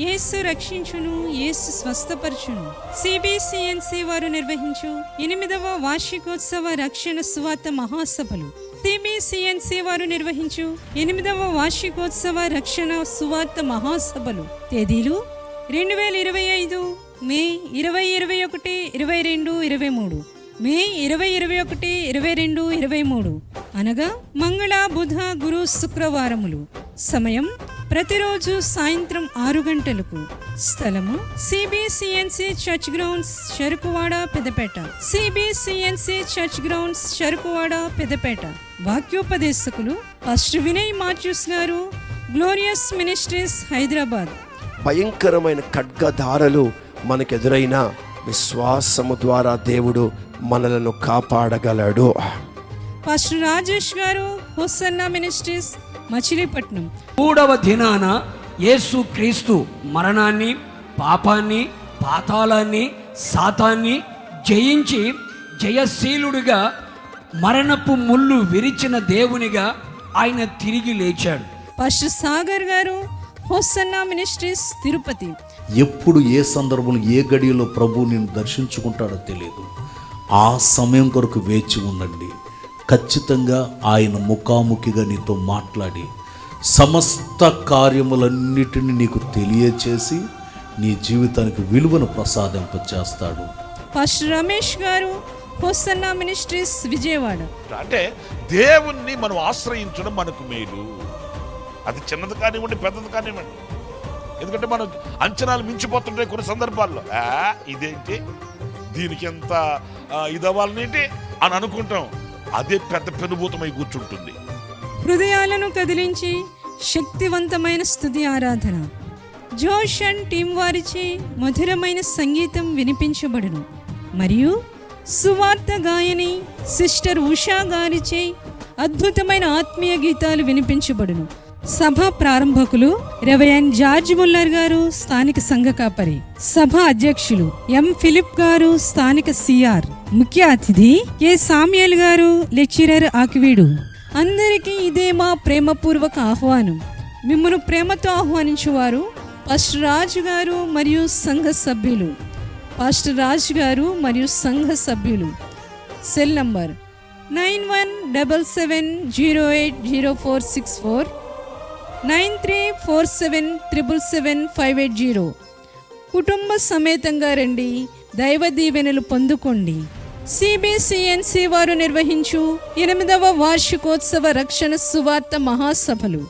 యేసు రక్షించును, యేసు స్వస్థపరచును. సిబిసిఎన్సి వారు నిర్వహించు 8వ వార్షికోత్సవ రక్షణ సువార్త మహాసభలు. సిబిసిఎన్సి వారు నిర్వహించు 8వ వార్షికోత్సవ రక్షణ సువార్త మహాసభలు. తేదీలు 2025 మే 20, 21, 22, 23. మే 20, 21, 22, 23 అనగా మంగళ, బుధ, గురు, శుక్రవారములు. సమయం ప్రతిరోజు సాయంత్రం 6 గంటలకు. స్థలము CBCNC church grounds, Cherukuvada, Peddapeta. CBCNC church grounds, Cherukuvada, Peddapeta. వాక్యోపదేశకులు పాస్టర్ వినయ్ మాథ్యూస్ గారు, గ్లోరియస్ మినిస్ట్రీస్, హైదరాబాద్. భయంకరమైన ఖడ్గధారలు మనకెదురైన విశ్వాసము ద్వారా దేవుడు మనలను కాపాడగలడు. పాస్టర్ రాజేష్ గారు, హోసన్నా మినిస్ట్రీస్, మచిలీపట్నం. 3వ దినాన యేసు క్రీస్తు మరణాన్ని, పాపాన్ని, పాతాళాన్ని, సాతాన్ని జయించి జయశీలుడిగా, మరణపు ముళ్ళు విరిచిన దేవునిగా ఆయన తిరిగి లేచాడు. పాస్టర్ సాగర్ గారు, హోసన్నా మినిస్ట్రీస్, తిరుపతి. ఎప్పుడు ఏ సందర్భంలో ఏ గడియలో ప్రభు నిన్ను దర్శించుకుంటాడో తెలియదు. ఆ సమయం కొరకు వేచి ఉండండి. ఖచ్చితంగా ఆయన ముఖాముఖిగా నీతో మాట్లాడి సమస్త కార్యములన్నిటిని నీకు తెలియచేసి నీ జీవితానికి విలువను ప్రసాదింపచేస్తాడు. పాస్టర్ రమేష్ గారు, హోసన్నా మినిస్ట్రీస్, విజయవాడ. అంటే దేవుణ్ణి మనం ఆశ్రయించడం మనకు మేలు. అది చిన్నది కానివ్వండి, పెద్దది కానివ్వండి. ఎందుకంటే మనం అంచనాలు మించిపోతుంటాయి కొన్ని సందర్భాల్లో. ఇదేంటి, దీనికి ఎంత ఇదవ్వాలనేంటి అని అనుకుంటాం. అదే పెద్ద పెనుభూతమై కూర్చుంటుంది. హృదయాలను కదిలించి శక్తివంతమైన స్తుతి ఆరాధన. జోష్ అండ్ టీం వారిచే మధురమైన సంగీతం వినిపించబడును. మరియు సువార్త గాయని సిస్టర్ ఉషా గారిచే అద్భుతమైన ఆత్మీయ గీతాలు వినిపించబడును. సభ ప్రారంభకులు రెవరెండ్ జార్జ్ ముల్లర్ గారు, స్థానిక సంఘ కాపరి. సభ అధ్యక్షులు ఎం ఫిలిప్ గారు, స్థానిక సిఆర్. ముఖ్య అతిథి కె సామ్యుయల్ గారు, లెక్చరర్, ఆకివీడు. అందరికీ ఇదే మా ప్రేమపూర్వక ఆహ్వానం. మిమ్మల్ని ప్రేమతో ఆహ్వానించువారు పాస్టర్ రాజు గారు మరియు సంఘ సభ్యులు. పాస్టర్ రాజు గారు మరియు సంఘ సభ్యులు. Cell number 9177080464, 9347777580. కుటుంబ సమేతంగా రండి, దైవ దీవెనలు పొందుకోండి. సిబిసిఎన్సి వారు నిర్వహించు 8వ వార్షికోత్సవ రక్షణ సువార్త మహాసభలు.